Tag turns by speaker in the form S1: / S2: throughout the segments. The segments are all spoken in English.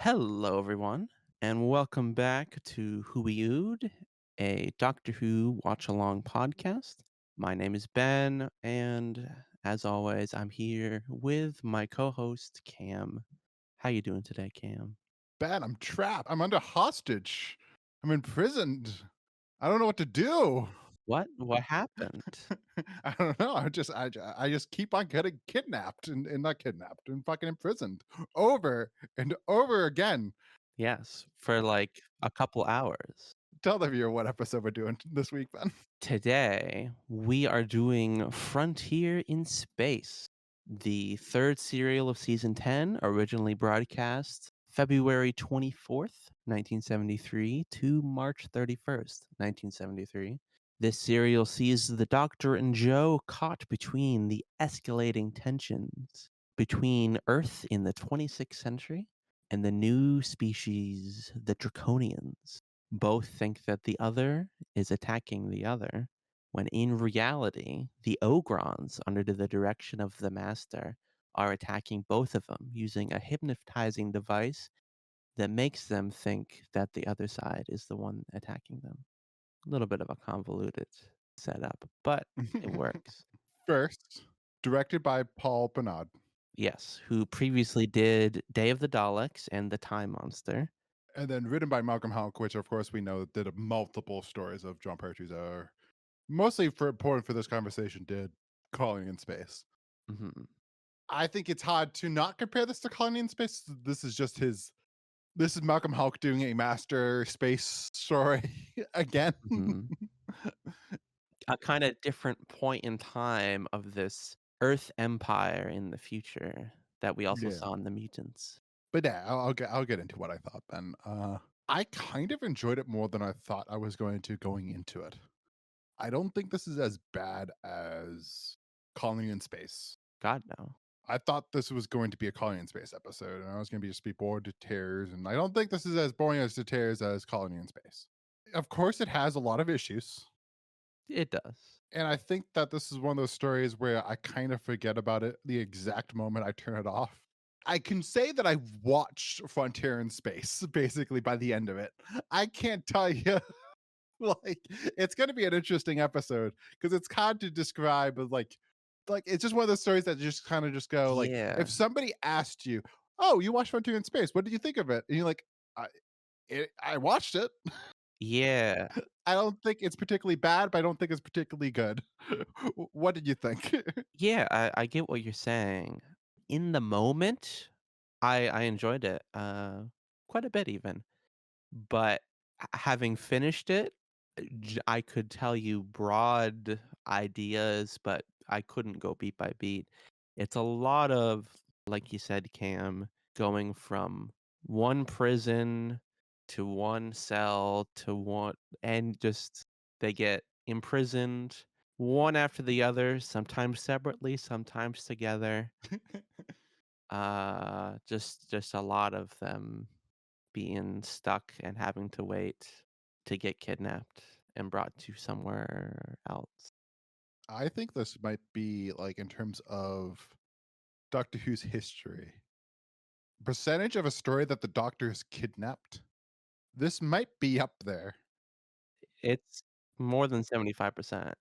S1: Hello, everyone, and welcome back to Wee Ood, a Doctor Who watch along podcast. My name is Ben, and as always, I'm here with my co-host Cam. How you doing today, Cam?
S2: Bad. I'm trapped. I'm under hostage. I'm imprisoned. I don't know what to do.
S1: What? What happened?
S2: I don't know. I just keep on getting kidnapped and not kidnapped and fucking imprisoned over and over again.
S1: Yes, for like a couple hours.
S2: Tell the viewer what episode we're doing this week, Ben.
S1: Today, we are doing Frontier in Space, the third serial of season 10, originally broadcast February 24th, 1973 to March 31st, 1973. This serial sees the Doctor and Joe caught between the escalating tensions between Earth in the 26th century and the new species, the Draconians. Both think that the other is attacking the other, when in reality, the Ogrons, under the direction of the Master, are attacking both of them using a hypnotizing device that makes them think that the other side is the one attacking them. A little bit of a convoluted setup, but it works.
S2: First, directed by Paul Bernard,
S1: Yes, who previously did Day of the Daleks and The Time Monster.
S2: and then written by Malcolm Houck, which of course we know did multiple stories of John Pertwee's are mostly for important for this conversation. Did Calling in Space.
S1: Mhm,
S2: I think it's hard to not compare this to Colony in Space. This is just his. This is Malcolm Hulk doing a master space story again.
S1: mhm. A kinda different point in time of this Earth Empire in the future that we also
S2: Yeah,
S1: saw in The Mutants.
S2: but yeah, I'll get into what I thought then. I kind of enjoyed it more than I thought I was going to going into it. I don't think this is as bad as Colony in Space.
S1: God, no.
S2: I thought this was going to be a Colony in Space episode, and I was going to be just be bored to tears. And I don't think this is as boring as to tears as Colony in Space. Of course, it has a lot of issues.
S1: It does.
S2: And I think that this is one of those stories where I kind of forget about it the exact moment I turn it off. I can say that I watched Frontier in Space basically by the end of it. I can't tell you like it's going to be an interesting episode because it's hard to describe but like it's just one of those stories that just kind of just go like
S1: Yeah.
S2: if somebody asked you, "Oh, you watched Frontier in Space. What did you think of it?" And you're like, I watched it.
S1: Yeah.
S2: I don't think it's particularly bad, but I don't think it's particularly good. What did you think?
S1: Yeah, I get what you're saying. In the moment, I enjoyed it, quite a bit even, but having finished it, I could tell you broad ideas, but I couldn't go beat by beat. It's a lot of, like you said, Cam, going from one prison to one cell to one, and just they get imprisoned one after the other, sometimes separately, sometimes together. Just a lot of them being stuck and having to wait to get kidnapped and brought to somewhere else.
S2: I think this might be like in terms of Doctor Who's history. Percentage of a story that the Doctor is kidnapped. This might be up there.
S1: It's more than 75%.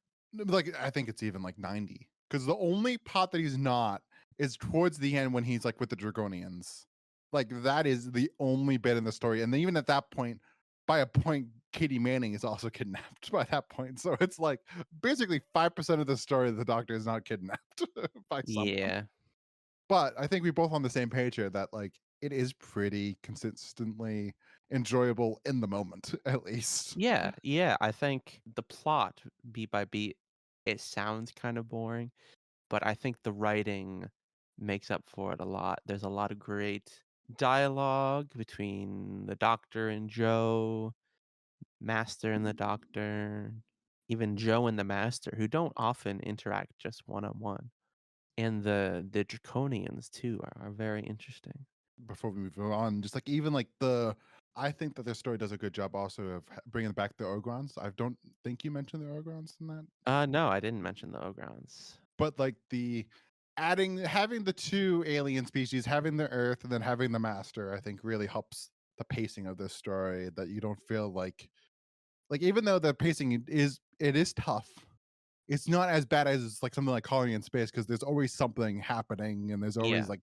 S2: Like I think it's even like 90. Because the only part that he's not is towards the end when he's like with the Dragonians. Like that is the only bit in the story. And then even at that point, by a point, Katie Manning is also kidnapped by that point. So it's like basically 5% of the story the Doctor is not kidnapped by someone.
S1: Yeah.
S2: But I think we both on the same page here that like it is pretty consistently enjoyable in the moment, at least.
S1: Yeah, yeah, I think the plot, beat by beat, it sounds kind of boring, but I think the writing makes up for it a lot. There's a lot of great dialogue between the Doctor and Joe, Master and the Doctor, even Joe and the Master, who don't often interact just one on one. And the Draconians too are very interesting.
S2: Before we move on, just like even like the I think that this story does a good job also of bringing back the Ogrons. I don't think you mentioned the Ogrons in that,
S1: No, I didn't mention the Ogrons.
S2: but like the having the two alien species, having the Earth, and then having the Master, I think really helps the pacing of this story. That you don't feel like even though the pacing is tough, it's not as bad as like something like Colony in Space because there's always something happening and there's always
S1: Yeah.
S2: like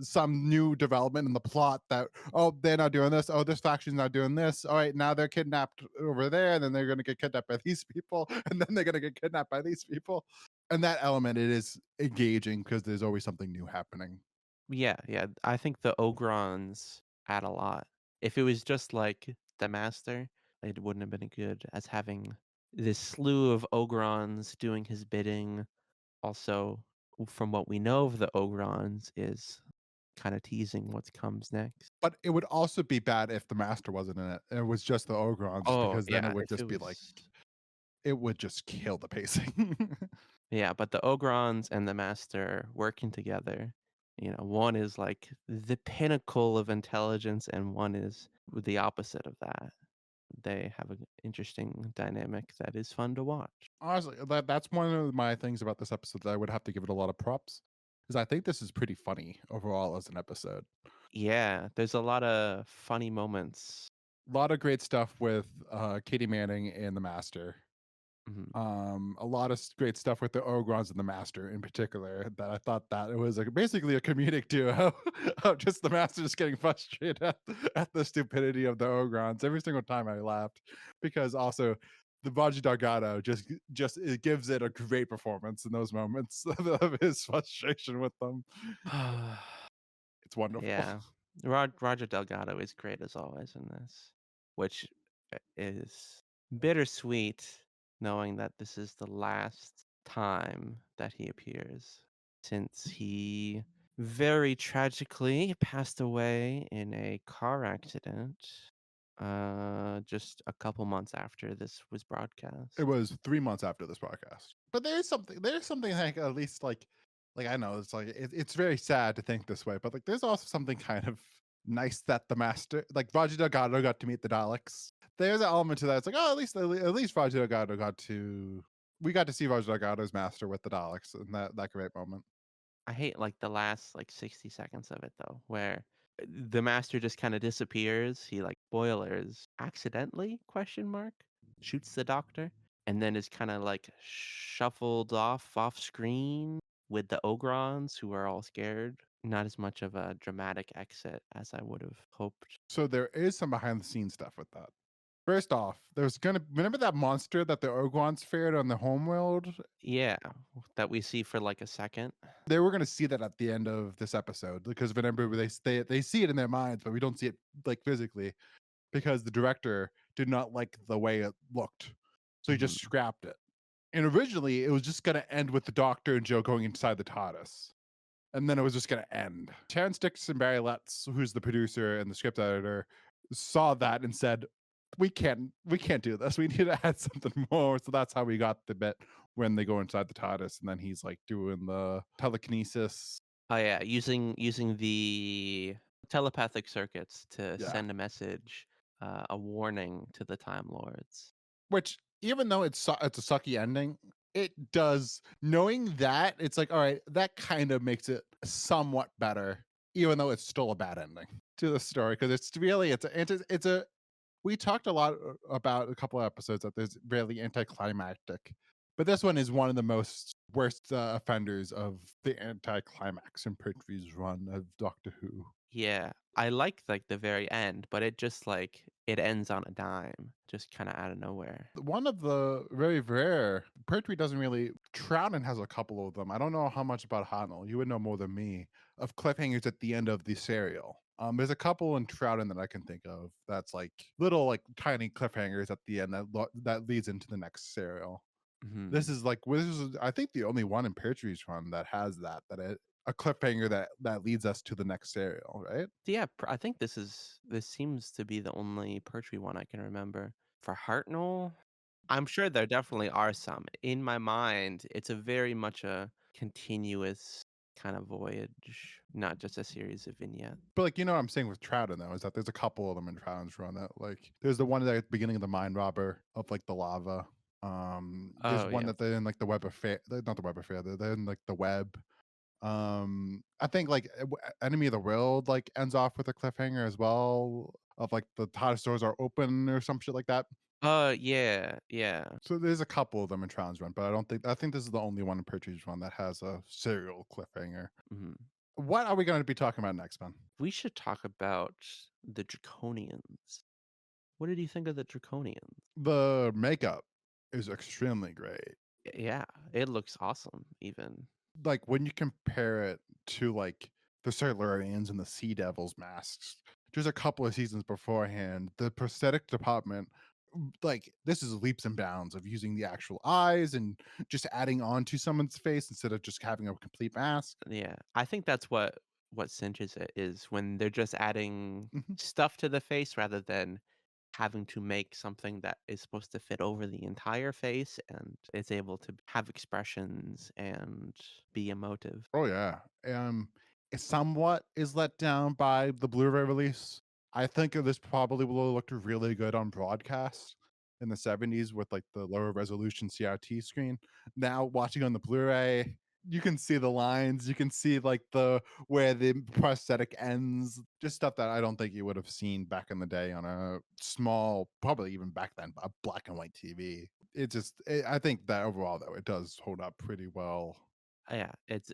S2: some new development in the plot that, oh, they're not doing this, oh, this faction's not doing this, all right, now they're kidnapped over there and then they're going to get kidnapped by these people and then they're going to get kidnapped by these people, and that element, it is engaging because there's always something new happening.
S1: Yeah, yeah. I think the Ogrons add a lot. If it was just like the Master, it wouldn't have been good as having this slew of Ogrons doing his bidding. Also, from what we know of the Ogrons, is kind of teasing what comes next.
S2: But it would also be bad if the Master wasn't in it and it was just the Ogrons,
S1: Oh,
S2: because then it
S1: yeah.
S2: would
S1: If it
S2: just be like,
S1: was,
S2: it would just kill the pacing.
S1: yeah, but the Ogrons and the Master working together, one is like the pinnacle of intelligence, and one is the opposite of that. They have an interesting dynamic that is fun to watch.
S2: Honestly, that's one of my things about this episode that I would have to give it a lot of props, because I think this is pretty funny overall as an episode.
S1: Yeah, there's a lot of funny moments.
S2: A lot of great stuff with Katie Manning and the Master.
S1: Mhm.
S2: A lot of great stuff with the Ogrons and the Master in particular. That I thought that it was basically a comedic duo of just the Master just getting frustrated at the stupidity of the Ogrons. Every single time I laughed, because also the Baji Delgado just it gives it a great performance in those moments of his frustration with them. It's wonderful.
S1: Yeah. Roger Delgado is great as always in this, which is bittersweet knowing that this is the last time that he appears since he very tragically passed away in a car accident just a couple months after this was
S2: It
S1: broadcast.
S2: was 3 months after this podcast. But there's something like, at least like I know it's like it's very sad to think this way, but like there's also something kind of nice that the Master, like Roger Delgado, got to meet the Daleks. There's an element to that. It's like, oh, at least Roger Delgado we got to see Roger Delgado's Master with the Daleks, and that great moment.
S1: I hate like the last like 60 seconds of it though, where the master just kind of disappears. He like boilers accidentally question mark shoots the doctor and then is kind of like shuffled off screen with the Ogrons who are all scared. Not as much of a dramatic exit as I would have hoped.
S2: So there is some behind the scenes stuff with that. First off, there's gonna remember that monster that the Ogrons feared on the homeworld.
S1: Yeah, that we see for like a second.
S2: They were gonna see that at the end of this episode, because remember they see it in their minds, but we don't see it like physically, because the director did not like the way it looked, so he just
S1: Mhm.
S2: scrapped it. And originally, it was just gonna end with the Doctor and Joe going inside the TARDIS, and then it was just gonna end. Terrence Dixon Barry Letts, who's the producer and the script editor, saw that and said, "We can't do this. We need to add something more." So that's how we got the bit when they go inside the TARDIS, and then he's like doing the telekinesis.
S1: Oh yeah, using the telepathic circuits to
S2: Yeah.
S1: send a message, a warning to the Time Lords.
S2: Which, even though it's a sucky ending, it does, knowing that, it's like, all right, that kind of makes it somewhat better, even though it's still a bad ending to the story, because it's really it's a we talked a lot about a couple of episodes that there's really anticlimactic, but this one is one of the most worst offenders of the anticlimax in Pertwee's run of Doctor Who.
S1: Yeah, I like the very end, but it just like it ends on a dime, just kind of out of nowhere.
S2: One of the very rare, Pertwee doesn't really, Trouton has a couple of them. I don't know how much about Hartnell. You would know more than me, of cliffhangers at the end of the serial. There's a couple in Trouton that I can think of that's like little, like tiny cliffhangers at the end that leads into the next serial. This
S1: Mhm.
S2: is like, this is, I think, the only one in Pertwee's run that has a cliffhanger that leads us to the next serial, right?
S1: So yeah, I think this seems to be the only Pertwee one I can remember. For Hartnell, I'm sure there definitely are some. In my mind, it's a very much a continuous kind of voyage, not just a series of vignettes.
S2: But, like, you know what I'm saying with Trouton, though, is that there's a couple of them in Trouton's run that, like, there's the one at the beginning of the Mind Robber of, like, the lava. There's
S1: Oh
S2: one
S1: yeah.
S2: that they're in, like, the Web Affair, not the Web Affair, they're in, like, the web. I think like Enemy of the World like ends off with a cliffhanger as well of like the Todd stores are open or some shit like that.
S1: Yeah, yeah.
S2: So there's a couple of them in Trials Run, but I think this is the only one in Partridge Run that has a serial cliffhanger.
S1: Mhm.
S2: What are we going to be talking about next, Ben?
S1: We should talk about the Draconians. What did you think of the Draconians?
S2: The makeup is extremely great.
S1: Yeah, it looks awesome even.
S2: Like when you compare it to like the Silurians and the Sea Devils masks, just a couple of seasons beforehand, the prosthetic department, like this is leaps and bounds of using the actual eyes and just adding on to someone's face instead of just having a complete mask.
S1: Yeah, I think that's what cinches it is when they're just adding
S2: Mhm.
S1: stuff to the face rather than having to make something that is supposed to fit over the entire face and is able to have expressions and be emotive.
S2: Oh yeah. It somewhat is let down by the Blu-ray release. I think this probably will have looked really good on broadcast in the 70s with like the lower resolution CRT screen. Now watching on the Blu-ray, you can see the lines, you can see like the where the prosthetic ends, just stuff that I don't think you would have seen back in the day on a small, probably even back then, a black and white TV. I think that overall though, it does hold up pretty well.
S1: Yeah, it's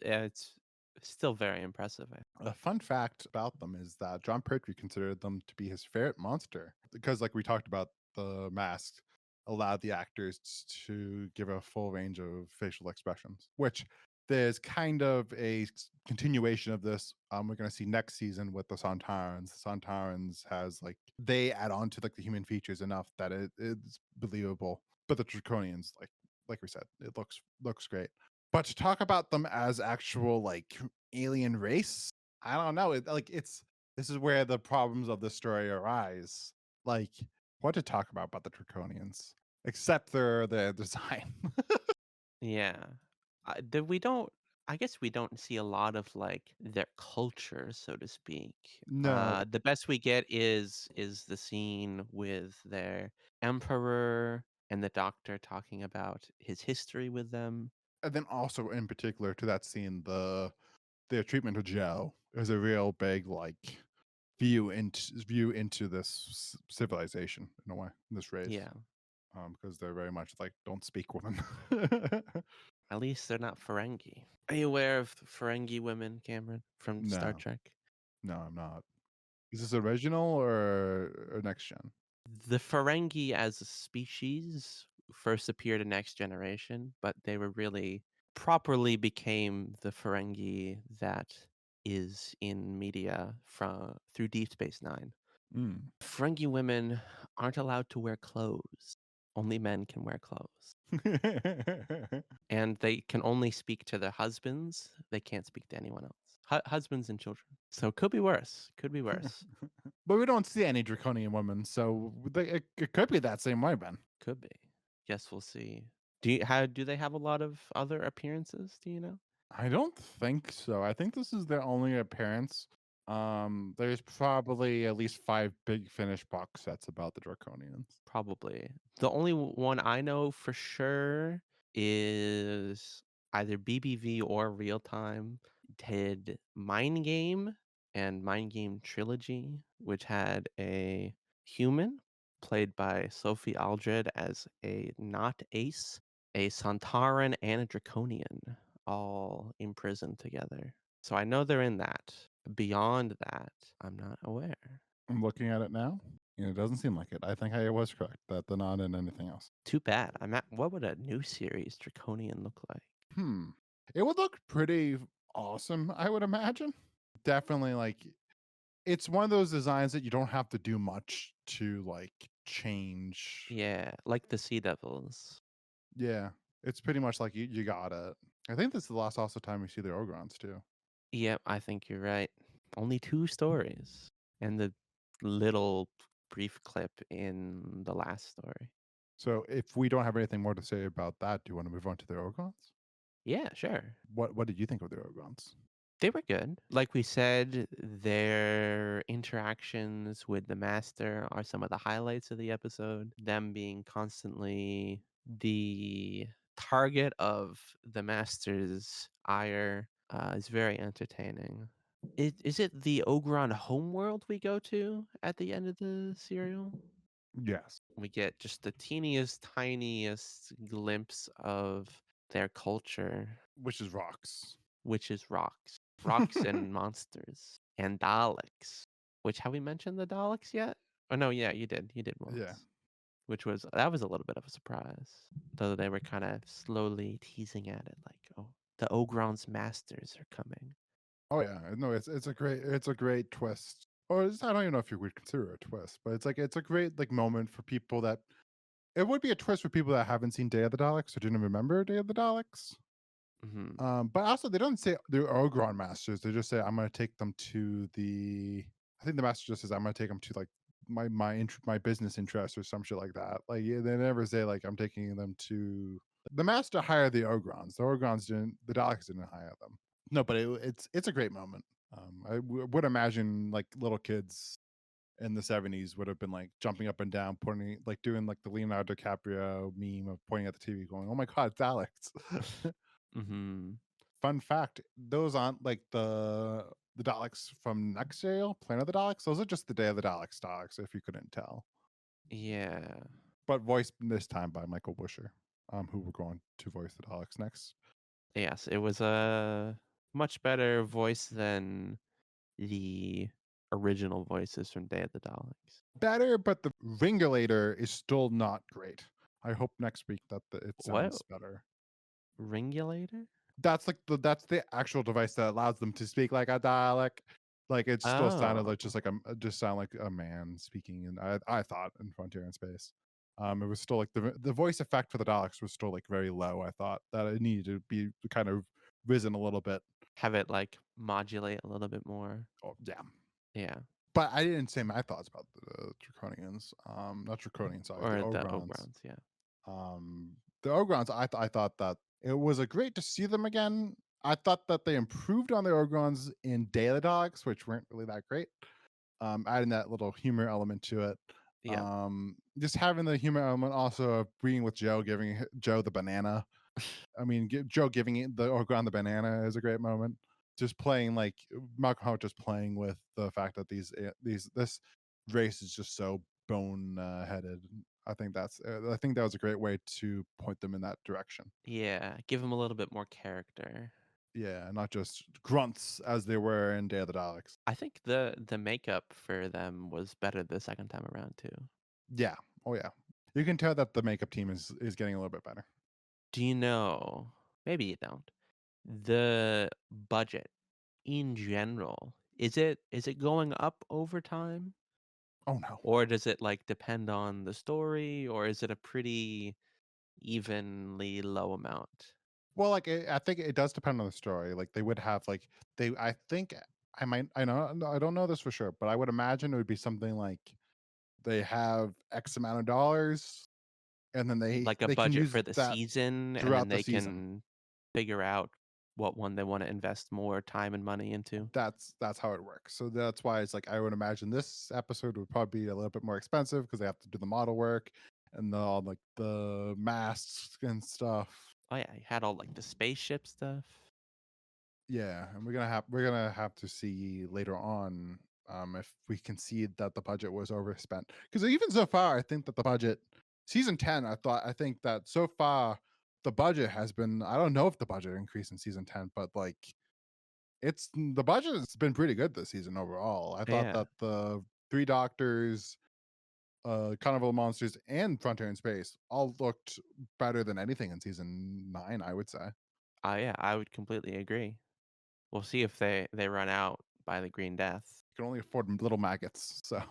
S1: still very impressive.
S2: A fun fact about them is that John Pertwee considered them to be his favorite monster because, like we talked about, the mask allowed the actors to give a full range of facial expressions, which there's kind of a continuation of this. We're going to see next season with the Santarans. The Santarans has like they add on to like the human features enough that it's believable, but the Draconians, like we said, it looks great. But to talk about them as actual like alien race, I don't know. This is where the problems of the story arise. Like, what to talk about the Draconians, except their design.
S1: Yeah. Did we don't I guess we don't see a lot of like their culture, so to speak.
S2: No,
S1: The best we get is the scene with their emperor and the doctor talking about his history with them.
S2: and then also in particular to that scene, their treatment of Joe is a real big like view into this civilization in a way, this race,
S1: Yeah.
S2: because they're very much like don't speak women.
S1: At least they're not Ferengi. Are you aware of Ferengi women, Cameron, from Star
S2: No,
S1: Trek?
S2: no, I'm not. Is this original or next gen?
S1: The Ferengi as a species first appeared in Next Generation, but they were really properly became the Ferengi that is in media from through Deep Space Nine.
S2: Mm.
S1: Ferengi women aren't allowed to wear clothes. Only men can wear clothes. And they can only speak to their husbands. They can't speak to anyone else. Husbands and children. So it could be worse. Could be worse.
S2: But we don't see any draconian women, so it could be that same way, Ben.
S1: Could be. Guess we'll see. Do they have a lot of other appearances? Do you know?
S2: I don't think so. I think this is their only appearance. There's probably at least 5 big Finish box sets about the Draconians.
S1: Probably. The only one I know for sure is either BBV or Real Time did Mind Game and Mind Game Trilogy, which had a human played by Sophie Aldred as a not ace, a Santaran, and a Draconian all imprisoned together. So I know they're in that. Beyond that, I'm not aware.
S2: I'm looking at it now, and it doesn't seem like it. I think I was correct that they're not in anything else.
S1: Too bad. What would a new series Draconian look like?
S2: Hmm. It would look pretty awesome, I would imagine. Definitely like it's one of those designs that you don't have to do much to like change.
S1: Yeah, like the Sea Devils.
S2: Yeah. It's pretty much like you got it. I think this is the last also time we see the Ogrons too.
S1: Yep, I think you're right. Only 2 stories, and the little brief clip in the last story.
S2: So if we don't have anything more to say about that, do you want to move on to the Ogrons?
S1: Yeah, sure.
S2: What did you think of the Ogrons?
S1: They were good. Like we said, their interactions with the master are some of the highlights of the episode. Them being constantly the target of the master's ire, It's very entertaining. Is it the Ogron homeworld we go to at the end of the serial?
S2: Yes,
S1: We get just the teeniest, tiniest glimpse of their culture,
S2: which is rocks.
S1: which is rocks. Rocks and monsters. And Daleks. Which have we mentioned the Daleks yet? Oh no, yeah, you did. You did
S2: Yeah.
S1: once. Which was that was a little bit of a surprise. Though they were kind of slowly teasing at it, like, oh, the Ogron's masters are coming.
S2: Oh yeah, no, it's a great twist. Or I don't even know if you would consider it a twist, but it's a great like moment for people that it would be a twist for people that haven't seen Day of the Daleks or didn't remember Day of the Daleks.
S1: Hmm.
S2: But also they don't say they're Ogron masters. They just say I'm going to take them to the. I think the master just says I'm going to take them to like my business interests or some shit like that. Like yeah, they never say like I'm taking them to the master hired the Ogrons. The Ogrons didn't. The Daleks didn't hire them. No, but it's a great moment. Would imagine like little kids in the 70s would have been like jumping up and down, pointing like doing like the Leonardo DiCaprio meme of pointing at the TV, going, "Oh my god, it's Alex!"
S1: Hmm.
S2: Fun fact: those aren't like the Daleks from next serial, Planet of the Daleks. Those are just the Day of the Daleks, if you couldn't tell.
S1: Yeah.
S2: But voiced this time by Michael Busher, who we're going to voice the Daleks next.
S1: Yes, it was a much better voice than the original voices from Day of the Daleks.
S2: Better, but the Ringulator is still not great. I hope next week that it
S1: What?
S2: sounds better.
S1: Ringulator?
S2: That's like that's the actual device that allows them to speak like a Dalek. Like it still sounded
S1: Oh,
S2: like just like just sound like a man speaking. And I thought in Frontier in Space, it was still like the voice effect for the Daleks was still like very low. I thought that it needed to be kind of risen a little bit.
S1: have it like modulate a little bit more.
S2: Oh yeah,
S1: Yeah.
S2: but I didn't say my thoughts about the Draconians. Not Draconians, sorry, the
S1: Or the
S2: Ogrons.
S1: Ogrons, yeah.
S2: The Ogrons, I thought that it was a great to see them again. I thought that they improved on the Ogrons in Day of the Dogs, which weren't really that great. Adding that little humor element to it.
S1: Yeah.
S2: Just having the humor element also of being with Joe, giving Joe the banana. I mean, Joe giving the Ogron the banana is a great moment. Just playing like Malcolm Howard, just playing with the fact that this race is just so bone headed. I think that was a great way to point them in that direction.
S1: Yeah. Give him a little bit more character.
S2: Yeah, not just grunts as they were in Day of the Daleks.
S1: I think the makeup for them was better the second time around too.
S2: Yeah, oh yeah, you can tell that the makeup team is getting a little bit better.
S1: Do you know? Maybe you don't. The budget in general, is it going up over time?
S2: Oh no.
S1: Or does it like depend on the story, or is it a pretty evenly low amount?
S2: Well, like I think it does depend on the story. Like they would have like they. I think I know I don't know this for sure, but I would imagine it would be something like they have X amount of dollars, and then
S1: Like a
S2: they can
S1: budget
S2: use
S1: for the
S2: that
S1: season, and then
S2: throughout the
S1: they
S2: season.
S1: can figure out what one they wanna invest more time and money into?
S2: That's how it works. So that's why it's like I would imagine this episode would probably be a little bit more expensive because they have to do the model work and all like the masks and stuff.
S1: Oh, yeah, you had all, like, the spaceship stuff.
S2: Yeah, and we're gonna have to see later on if we can see that the budget was overspent. Because even so far, I think that the budget season 10, I think that so far the budget has been. I don't know if the budget increased in season 10, but like the budget has been pretty good this season overall. I thought
S1: Yeah.
S2: that the Three Doctors, Carnival of Monsters, and Frontier in Space all looked better than anything in season 9. I would say you
S1: Yeah, I would completely agree. We'll see if they run out by the Green Death.
S2: can only afford little maggots. So.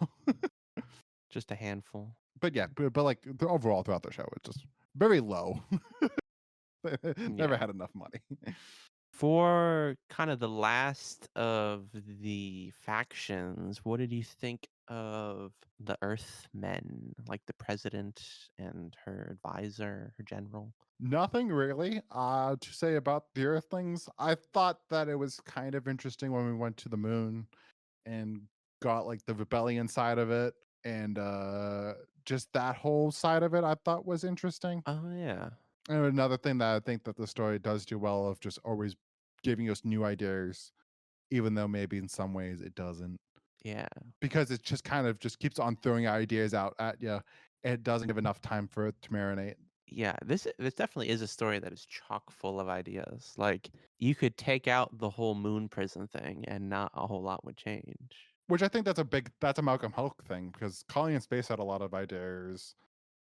S1: Just a handful.
S2: But yeah, but like overall throughout the show, it's just very low. Never
S1: Yeah.
S2: had enough money.
S1: For kind of the last of the factions, what did you think of the Earthmen, like the president and her advisor, her general?
S2: Nothing really to say about the Earthlings. I thought that it was kind of interesting when we went to the moon and got like the rebellion side of it and just that whole side of it I thought was interesting.
S1: Oh yeah.
S2: And another thing that I think that the story does do well of just always giving us new ideas, even though maybe in some ways it doesn't.
S1: Yeah.
S2: Because it just kind of just keeps on throwing ideas out at you. It doesn't give enough time for it to marinate.
S1: Yeah, this definitely is a story that is chock full of ideas. Like, you could take out the whole moon prison thing and not a whole lot would change.
S2: Which I think that's a Malcolm Hulk thing because Colony in Space had a lot of ideas.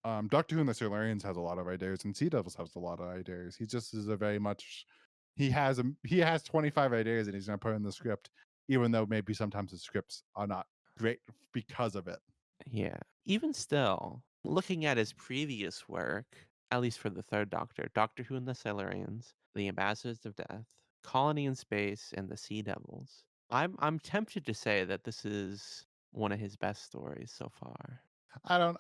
S2: Doctor Who and the Silurians has a lot of ideas, and Sea Devils has a lot of ideas. He just is a very much he has 25 ideas and he's gonna put it in the script, even though maybe sometimes the scripts are not great because of it.
S1: Yeah. Even still, looking at his previous work, at least for the third Doctor, Doctor Who and the Silurians, The Ambassadors of Death, Colony in Space, and the Sea Devils. I'm tempted to say that this is one of his best stories so far.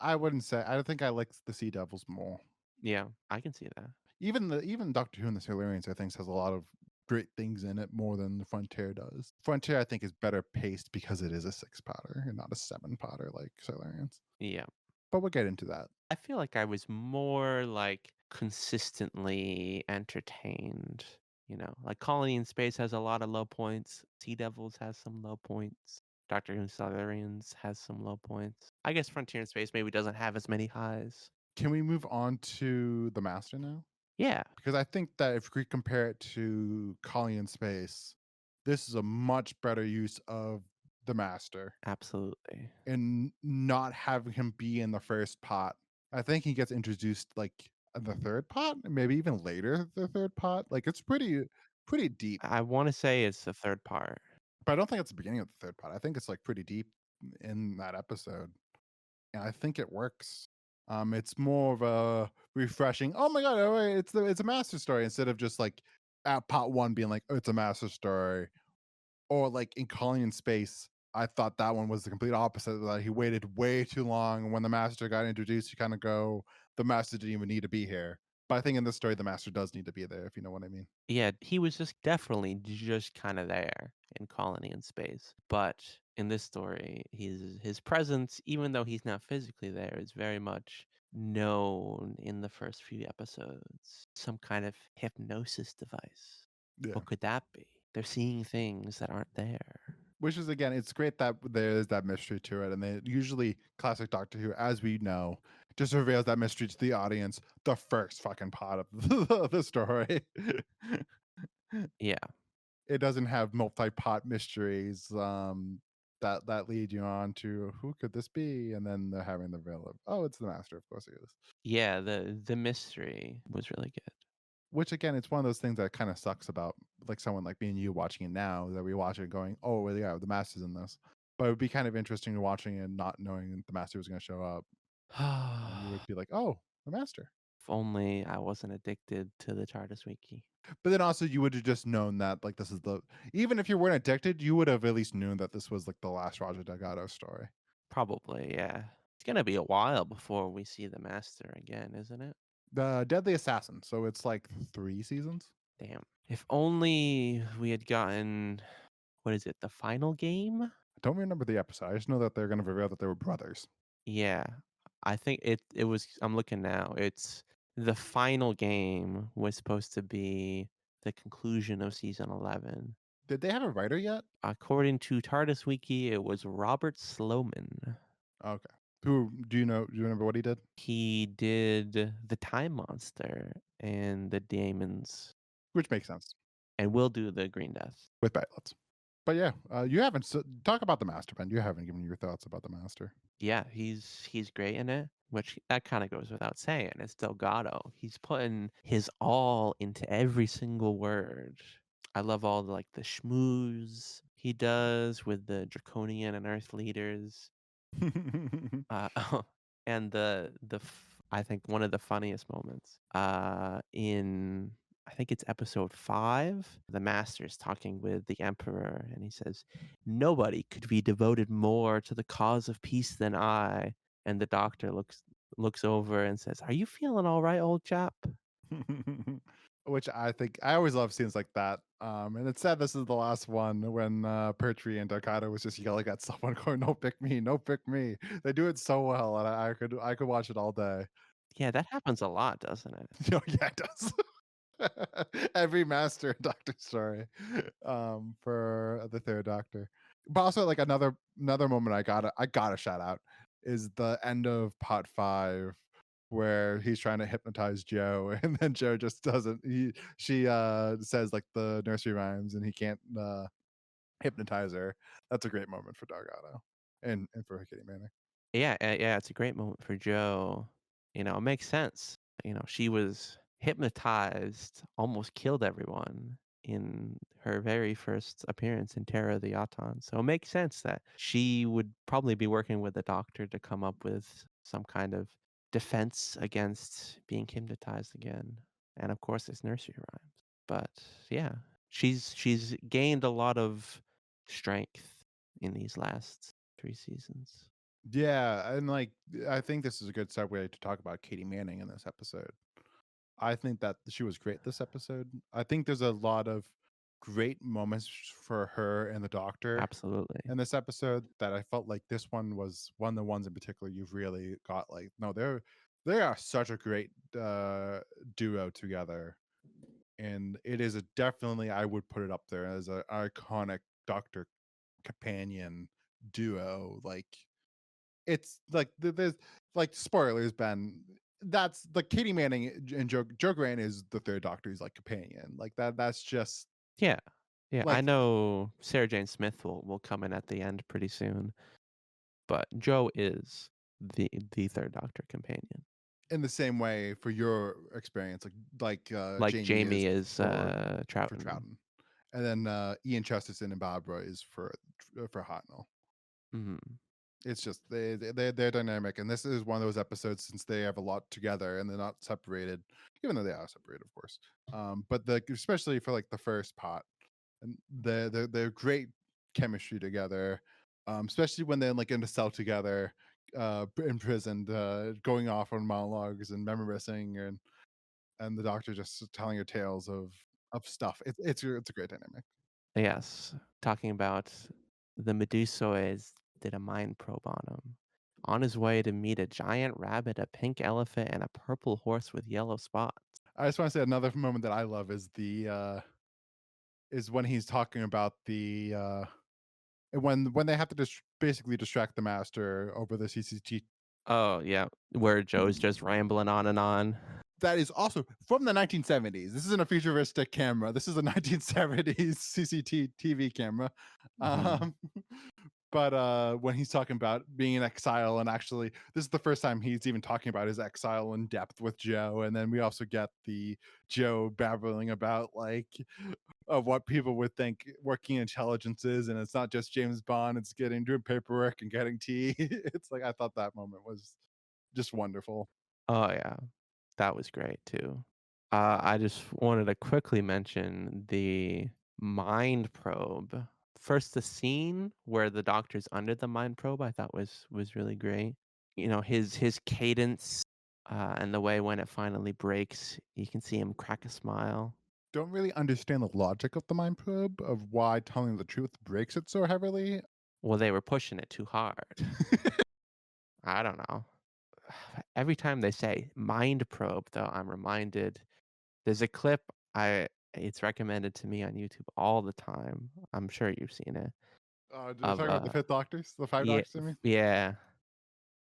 S2: I wouldn't say I think I like the Sea Devils more.
S1: Yeah, I can see that.
S2: Even Doctor Who and the Silurians, I think, has a lot of great things in it more than the Frontier does. Frontier, I think, is better paced because it is a six-potter and not a seven-potter like Silurians.
S1: Yeah.
S2: But we'll get into that.
S1: I feel like I was more like consistently entertained. Like Colony in Space has a lot of low points. Sea Devils has some low points. Doctor Who Solarians has some low points. I guess Frontier in Space maybe doesn't have as many highs.
S2: Can we move on to the Master now?
S1: Yeah,
S2: Because I think that if we compare it to Colony in Space, this is a much better use of the Master
S1: absolutely.
S2: and not having him be in the first pot. I think he gets introduced like in the third pot, maybe even later the third pot. Like it's pretty deep.
S1: I want to say it's the third part.
S2: But I don't think it's the beginning of the third pot. I think it's like pretty deep in that episode. And I think it works. It's more of a refreshing, oh my god, oh, wait, it's a master story instead of just like at pot one being like, oh, it's a master story. Or like in Calling in Space, I thought that one was the complete opposite. That he waited way too long. And when the master got introduced, you kind of go, the master didn't even need to be here. But I think in this story, the master does need to be there, if you know what I mean.
S1: Yeah, he was just definitely just kind of there in Colony in Space. But in this story, his presence, even though he's not physically there, is very much known in the first few episodes. Some kind of hypnosis device.
S2: Yeah.
S1: What could that be? They're seeing things that aren't there.
S2: Which is again, it's great that there is that mystery to it, and they usually classic Doctor Who, as we know, just reveals that mystery to the audience the first fucking part of the story.
S1: Yeah.
S2: It doesn't have multi-pot mysteries that lead you on to who could this be, and then they're having the reveal of oh, it's the Master, of course it is.
S1: Yeah, the mystery was really good.
S2: Which again, it's one of those things that kind of sucks about like someone like me and you watching it now that we watch it going, oh well, yeah, the Master's in this. But it would be kind of interesting watching it and not knowing the Master was going to show up. And you would be like, "Oh, the Master."
S1: If only I wasn't addicted to the TARDIS Wiki.
S2: But then also you would have just known that like this is the even if you weren't addicted, you would have at least known that this was like the last Roger Delgado story.
S1: Probably, yeah. It's gonna be a while before we see the Master again, isn't it?
S2: The Deadly Assassin. So it's like 3 seasons.
S1: Damn. If only we had gotten, what is it, the final game?
S2: I don't remember the episode. I just know that they're going to reveal that they were brothers.
S1: Yeah. I think it was, I'm looking now. It's the final game was supposed to be the conclusion of season 11.
S2: Did they have a writer yet?
S1: According to TARDIS Wiki, it was Robert Sloman.
S2: Okay. Who do you know? Do you remember what he did?
S1: He did the Time Monster and the Daemons,
S2: Which makes sense
S1: and will do the Green Death.
S2: with pilots. But yeah, you haven't talk about the Master, Ben. You haven't given your thoughts about the Master.
S1: Yeah, he's great in it, which that kind of goes without saying. It's Delgado. He's putting his all into every single word. I love all the schmooze he does with the Draconian and Earth leaders. Uh, and I think one of the funniest moments in I think it's episode 5, the master's talking with the emperor and he says, "Nobody could be devoted more to the cause of peace than I." And the doctor looks over and says, "Are you feeling all right, old chap?"
S2: Which I think I always love scenes like that. And it's sad this is the last one when Pertwee and Delgado was just yelling at someone, going, "No, pick me, no, pick me." They do it so well, and I could watch it all day.
S1: Yeah, that happens a lot, doesn't it?
S2: Yeah, it does. Every master and Doctor Story, for the Third Doctor. But also, like another moment I gotta shout out is the end of Part 5 where he's trying to hypnotize Joe, and then Joe just doesn't. She says like the nursery rhymes, and he can't hypnotize her. That's a great moment for Delgado and for Kitty Manning.
S1: Yeah, yeah, it's a great moment for Joe. It makes sense. She was hypnotized, almost killed everyone in her very first appearance in Terror of the Auton. So it makes sense that she would probably be working with the doctor to come up with some kind of defense against being hypnotized again. And of course, it's nursery rhymes. But yeah, she's gained a lot of strength in these last 3 seasons.
S2: Yeah, and like I think this is a good segue to talk about Katie Manning in this episode. I think that she was great this episode. I think there's a lot of great moments for her and the doctor
S1: Absolutely.
S2: in this episode that I felt like this one was one of the ones in particular you've really got like no, they are such a great duo together. And it is a definitely I would put it up there as an iconic doctor companion duo. Like it's like there's like spoilers, Ben. That's like Katie Manning and Joe Grant is the third Doctor's like companion. Like that's just
S1: Yeah. Yeah, I
S2: like
S1: know Sarah Jane Smith will come in at the end pretty soon, but Joe is the 3rd Doctor companion.
S2: in the same way for your experience, like
S1: Like
S2: Jamie
S1: Jamie
S2: is
S1: is,
S2: for
S1: Troughton.
S2: Troughton, and then Ian Chesterton and Barbara is for Hartnell.
S1: Mhm.
S2: It's just they're dynamic, and this is one of those episodes since they have a lot together and they're not separated, even though they are separated, of course. But especially for like the first part, and they're great chemistry together, especially when they're like in the cell together, imprisoned, going off on monologues and reminiscing, and the doctor just telling her tales of stuff. It's a great dynamic.
S1: Yes, talking about the Medusoids did a mind probe on him. On his way to meet a giant rabbit, a pink elephant, and a purple horse with yellow spots.
S2: I just want to say another moment that I love is when he's talking about when they have to basically distract the master over the CCT.
S1: Oh, yeah, where Joe's just rambling on and on.
S2: That is also from the 1970s. This isn't a futuristic camera. This is a 1970s CCTV camera.
S1: Mhm.
S2: Um, but when he's talking about being in exile, and actually, this is the first time he's even talking about his exile in depth with Joe. And then we also get the Joe babbling about like of what people would think working intelligence is, and it's not just James Bond. It's doing paperwork and getting tea. It's like I thought that moment was just wonderful.
S1: Oh, yeah. That was great too. I just wanted to quickly mention the mind probe. First, the scene where the doctor's under the mind probe, I thought was really great. His cadence, and the way when it finally breaks, you can see him crack a smile.
S2: Don't really understand the logic of the mind probe of why telling the truth breaks it so heavily.
S1: Well, they were pushing it too hard. I don't know. Every time they say mind probe, though, I'm reminded. There's a clip it's recommended to me on YouTube all the time. I'm sure you've seen it.
S2: We're
S1: Of
S2: talking about the fifth doctors, the five
S1: yeah,
S2: doctors. I mean,
S1: yeah,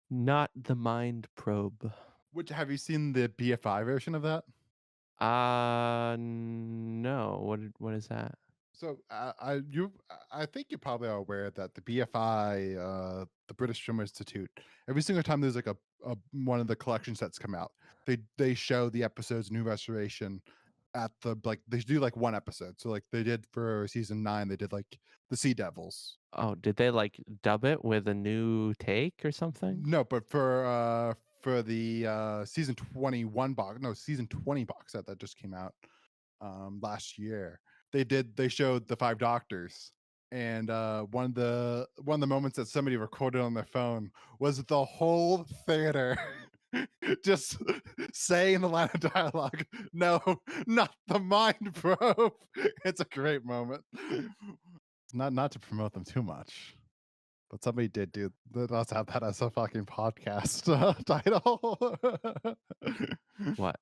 S1: not the mind probe.
S2: which have you seen the BFI version of that?
S1: No. What is that?
S2: So I think you probably are aware that the BFI, the British Film Institute, every single time there's like a one of the collection sets come out, they show the episode's new restoration at the like they do like one episode. So like they did for season 9, they did like the Sea Devils.
S1: Oh, did they like dub it with a new take or something?
S2: No, but for the season 21 box, no, season 20 box set that just came out last year. They showed the five doctors, and one of the moments that somebody recorded on their phone was the whole theater just saying the line of dialogue, no, not the mind probe. It's a great moment. Not to promote them too much, but somebody did do let's have that as a fucking podcast title.
S1: What?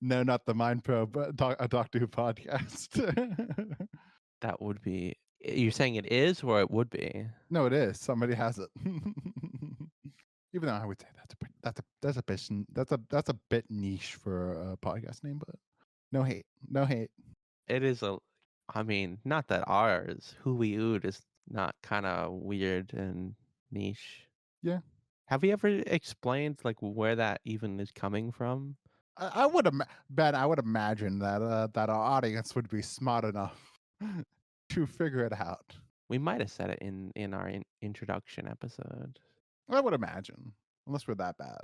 S2: No, not the Mind Probe, but a Doctor Who podcast.
S1: That would be you're saying it is or it would be?
S2: No, it is. Somebody has it. Even though I would say that's a bit niche for a podcast name, but no hate, no hate.
S1: It is a I mean, not that ours, Wee Ood is not kinda weird and niche.
S2: Yeah,
S1: Have we ever explained, like, where that even is coming from?
S2: I would Ben. I would imagine that that our audience would be smart enough to figure it out.
S1: We might have said it in our introduction episode.
S2: I would imagine, unless we're that bad.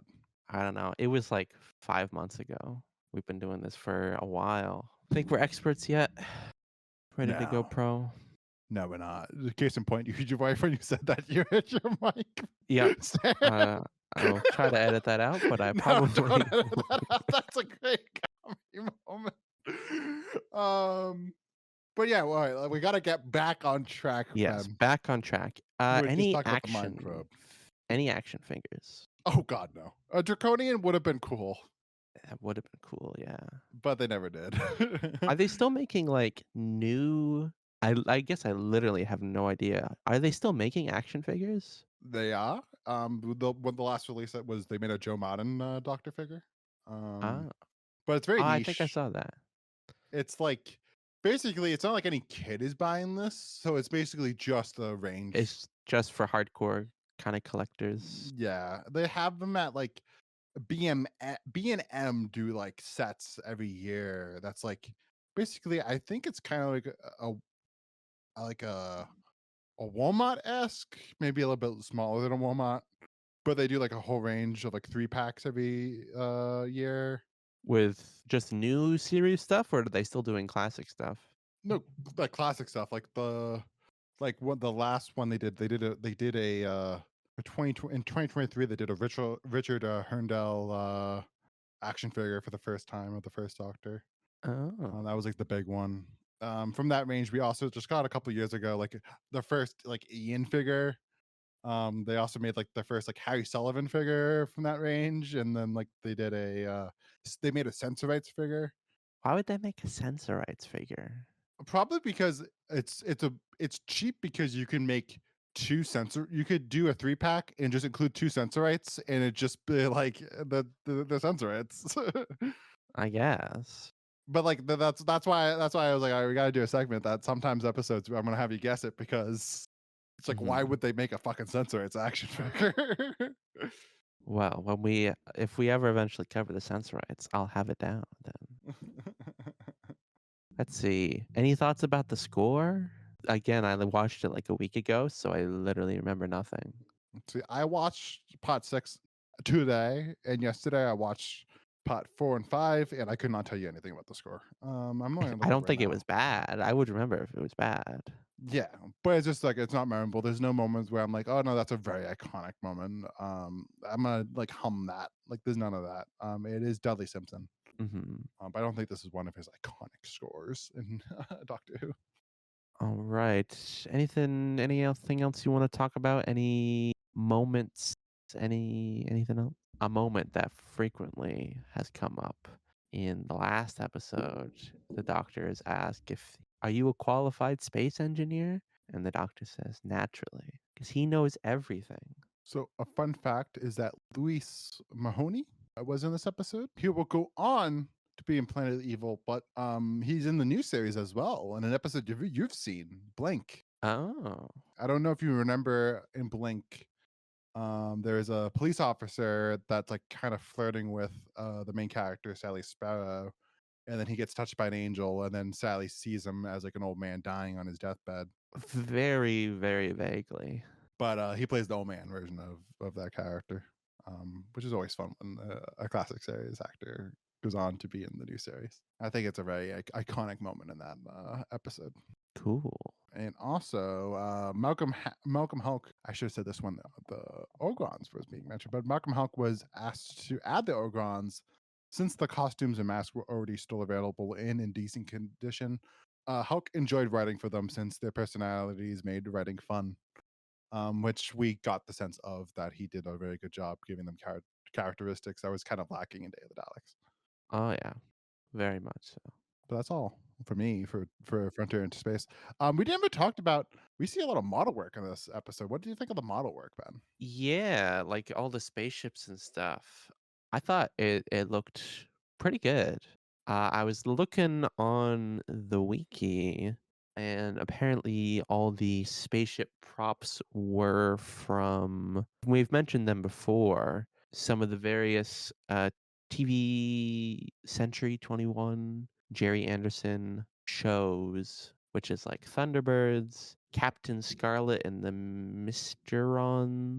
S1: I don't know. It was, like, 5 months ago. We've been doing this for a while. Think we're experts yet? Ready to go
S2: No,
S1: pro?
S2: no, we're not. Case in point, you hit your wife when you said that you hit your mic.
S1: Yep.
S2: Sam.
S1: Uh, I'll try to edit that out, but I
S2: No, don't
S1: probably
S2: edit that out. That's a great comedy moment. Um, but yeah, well, all right, we got to get back on track,
S1: Yes,
S2: Ben.
S1: back on track.
S2: We were just talking about the mind probe.
S1: Any action figures?
S2: Oh God, no. A draconian would have been cool,
S1: That would have been cool, yeah.
S2: but they never did.
S1: Are they still making, like, new I guess I literally have no idea. Are they still making action figures?
S2: They are. When the last release that was, they made a Joe Madden Doctor figure. Um,
S1: Ah.
S2: but it's very
S1: I think I
S2: niche.
S1: saw that.
S2: It's like basically, it's not like any kid is buying this, so it's basically just a range.
S1: It's just for hardcore kinda collectors.
S2: Yeah, they have them at like B&M do like sets every year. That's like basically, I think it's kind of like like a Walmart esque, maybe a little bit smaller than a Walmart, but they do like a whole range of like 3 packs every year.
S1: With just new series stuff, or are they still doing classic stuff?
S2: No, like classic stuff, like like what the last one they did a for 2023 they did a Richard Herndell action figure for the first time of the first Doctor.
S1: Oh.
S2: That was like the big one. From that range, we also just got a couple years ago like the first like Ian figure. They also made like the first like Harry Sullivan figure from that range, and then like they did they made a Sensorites figure.
S1: Why would they make a Sensorites figure?
S2: Probably because it's cheap because you can make you could do a 3 pack and just include 2 Sensorites and it just be like the Sensorites.
S1: I guess.
S2: But like that's why I was like, all right, we got to do a segment that sometimes episodes I'm gonna have you guess it because it's like why
S1: Mhm.
S2: would they make a fucking Sensorites action figure?
S1: Well, if we ever eventually cover the Sensorites, I'll have it down then. Let's see. Any thoughts about the score? Again, I watched it like a week ago, so I literally remember nothing.
S2: See, I watched part 6 today, and yesterday I watched part 4 and 5, and I could not tell you anything about the score. I'm looking
S1: I
S2: it up
S1: don't
S2: right
S1: think it
S2: now.
S1: was bad. I would remember if it was bad.
S2: Yeah, but it's just like it's not memorable. There's no moments where I'm like, oh no, that's a very iconic moment. I'm gonna like hum that. Like there's none of that. It is Dudley Simpson.
S1: Mhm.
S2: But I don't think this is one of his iconic scores in Doctor Who.
S1: All right. Anything else you want to talk about? Any moments? Anything else? A moment that frequently has come up in the last episode. The doctor is asked if are you a qualified space engineer? And the doctor says naturally, because he knows everything.
S2: So a fun fact is that Luis Mahoney was in this episode. He will go on to be in Planet Evil, but he's in the new series as well. In an episode you've seen, Blink.
S1: Oh,
S2: I don't know if you remember in Blink, there's a police officer that's like kind of flirting with the main character, Sally Sparrow, and then he gets touched by an angel, and then Sally sees him as like an old man dying on his deathbed.
S1: very, very vaguely.
S2: But he plays the old man version of that character, which is always fun when a classic series actor goes on to be in the new series. I think it's a very iconic moment in that episode.
S1: Cool.
S2: And also, Malcolm Hulk. I should have said this when the Ogrons was being mentioned, but Malcolm Hulk was asked to add the Ogrons since the costumes and masks were already still available in decent condition. Hulk enjoyed writing for them since their personalities made writing fun, which we got the sense of that he did a very good job giving them characteristics that was kind of lacking in Day of the Daleks.
S1: Oh yeah. very much so.
S2: But that's all for me for Frontier into Space. We never talked about. We see a lot of model work in this episode. What do you think of the model work, Ben?
S1: Yeah, like all the spaceships and stuff. I thought it looked pretty good. I was looking on the wiki, and apparently all the spaceship props were from. We've mentioned them before. Some of the various TV Century 21, Jerry Anderson shows, which is like Thunderbirds, Captain Scarlet, and the Mysterions.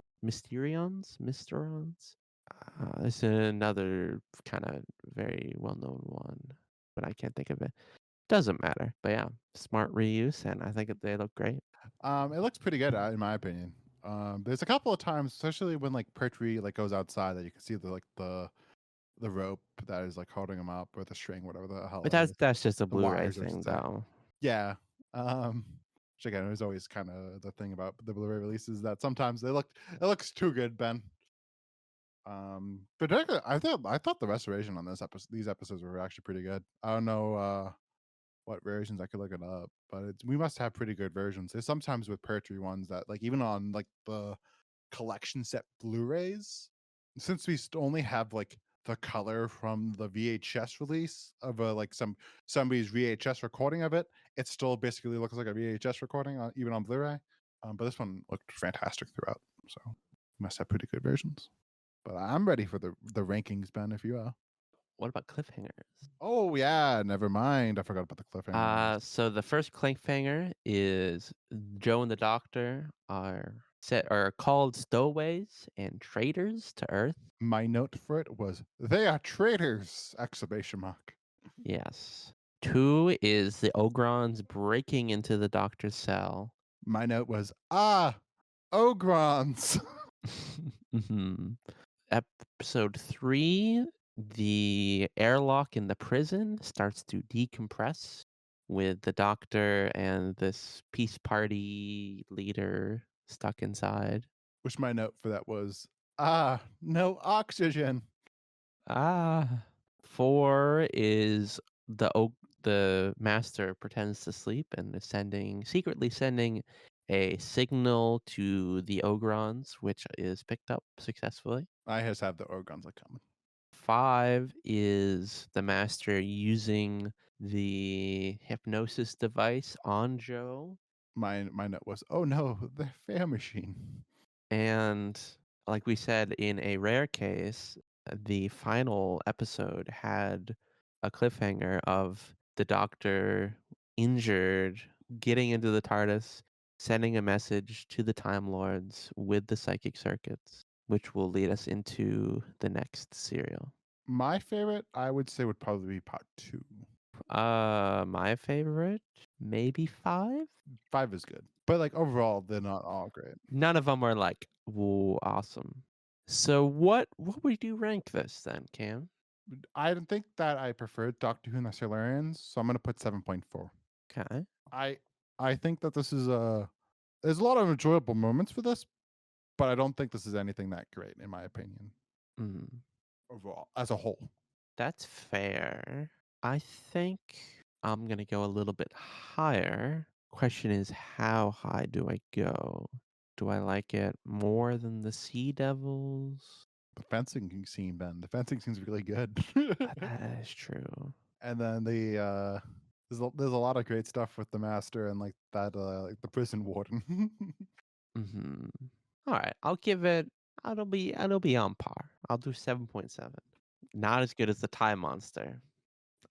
S1: It's another kind of very well-known one, but I can't think of it. Doesn't matter. But yeah, smart reuse, and I think they look great.
S2: It looks pretty good in my opinion. There's a couple of times, especially when like Pertwee like goes outside, that you can see the rope that is like holding him up, or the string, whatever the hell
S1: But
S2: that is,
S1: that's just a
S2: the
S1: Blu-ray
S2: wires, I
S1: thing,
S2: should say.
S1: though.
S2: Yeah. Um, which again is always kind of the thing about the Blu-ray releases, that sometimes it looks too good, Ben. But I thought the restoration on these episodes were actually pretty good. I don't know what versions, I could look it up, but we must have pretty good versions. There's sometimes with Pertwee ones that like even on like the collection set Blu-rays, since we only have like the color from the VHS release of like somebody's VHS recording of it, it still basically looks like a VHS recording even on Blu-ray. But this one looked fantastic throughout, so we must have pretty good versions. But I'm ready for the rankings, Ben. If you are.
S1: What about cliffhangers?
S2: Oh yeah, never mind. I forgot about the cliffhanger on this.
S1: So the first cliffhanger is Joe and the Doctor are called stowaways and traitors to Earth.
S2: My note for it was, "They are traitors!" Exclamation mark.
S1: Yes. Two is the Ogrons breaking into the Doctor's cell.
S2: My note was, "Ah, Ogrons."
S1: Mhm. Episode 3, the airlock in the prison starts to decompress with the Doctor and this peace party leader stuck inside.
S2: Which my note for that was, "Ah, no oxygen."
S1: Ah. 4 is the master pretends to sleep and is secretly sending a signal to the Ogrons, which is picked up successfully.
S2: I just have the Ogrons like coming.
S1: 5 is the master using the hypnosis device on Joe.
S2: My note was, "Oh no, the fair machine."
S1: And like we said, in a rare case, the final episode had a cliffhanger of the Doctor injured, getting into the TARDIS, sending a message to the Time Lords with the psychic circuits, which will lead us into the next serial.
S2: My favorite, I would say, would probably be part 2.
S1: My favorite, maybe 5.
S2: 5 is good, but like overall, they're not all great.
S1: None of them are like, "Whoa, awesome." So what would you rank this then, Cam?
S2: I don't think that I preferred Doctor Who and the Silurians, so I'm gonna put 7.4.
S1: Okay.
S2: I I think that this is there's a lot of enjoyable moments for this, but I don't think this is anything that great in my opinion
S1: Mm,
S2: overall as a whole.
S1: that's fair. I think I'm gonna go a little bit higher. Question is, how high do I go? Do I like it more than the Sea Devils?
S2: The fencing scene, Ben. The fencing scene's really good.
S1: That is true.
S2: And then there's a lot of great stuff with the master and like that like the prison warden.
S1: Hmm. All right, I'll give it. It'll be on par. I'll do 7.7. Not as good as the Time Monster.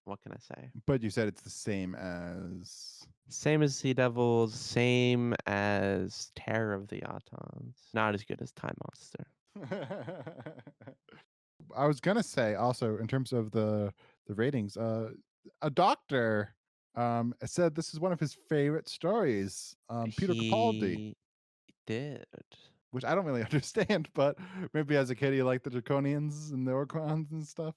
S1: What can I say?
S2: But you said it's the same as
S1: Same as Sea Devils, same as Terror of the Autons. Not as good as Time Monster.
S2: I was gonna say also in terms of the ratings, a doctor said this is one of his favorite stories. Peter Capaldi,
S1: He did.
S2: which I don't really understand, but maybe as a kid you liked the Draconians and the Orcons and stuff.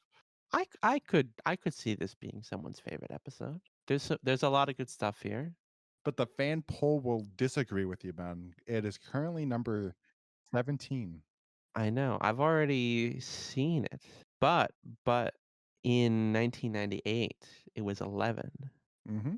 S1: I could see this being someone's favorite episode. There's a lot of good stuff here.
S2: But the fan poll will disagree with you, Ben. It is currently number 17.
S1: I know. I've already seen it. But In 1998, it was 11.
S2: hmm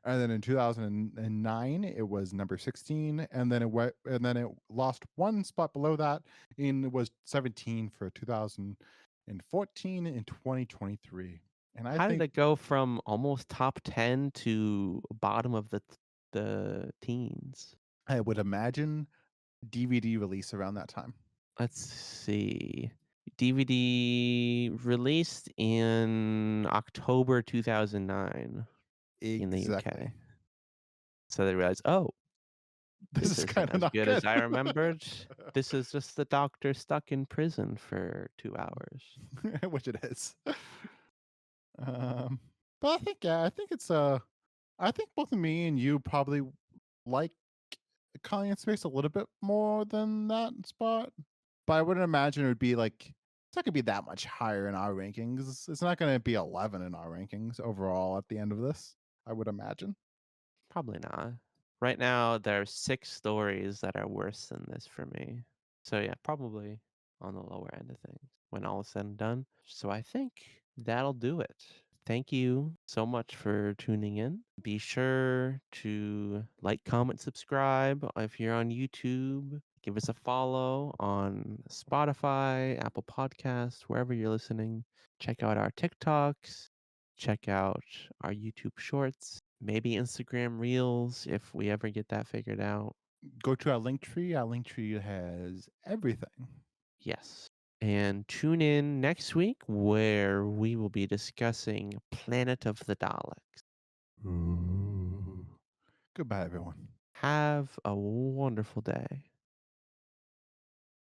S2: And then in 2009, it was number 16, and then it lost one spot below that, and it was 17 for 2014 and 2023. And I
S1: How did
S2: think
S1: it go from almost top 10 to bottom of the teens?
S2: I would imagine DVD release around that time.
S1: Let's see. DVD released in October 2009 in the
S2: Exactly.
S1: UK. So they realized, "Oh,
S2: This
S1: this
S2: is
S1: isn't
S2: kind of
S1: as
S2: not
S1: good
S2: good.
S1: as I remembered. This is just the doctor stuck in prison for 2 hours."
S2: Which it is. Um, but I think, yeah, I think both me and you probably like Calling in Space a little bit more than that spot. But I wouldn't imagine it would be like it's not gonna be that much higher in our rankings. It's not gonna be 11 in our rankings overall at the end of this, I would imagine.
S1: Probably not. Right now, there are 6 stories that are worse than this for me. So, yeah, probably on the lower end of things when all is said and done. So, I think that'll do it. Thank you so much for tuning in. Be sure to like, comment, subscribe if you're on YouTube. Give us a follow on Spotify, Apple Podcasts, wherever you're listening. Check out our TikToks. Check out our YouTube Shorts, maybe Instagram Reels if we ever get that figured out.
S2: Go to our link tree. Our link tree has everything.
S1: Yes. And tune in next week where we will be discussing Planet of the Daleks.
S2: Ooh. Goodbye, everyone.
S1: Have a wonderful day.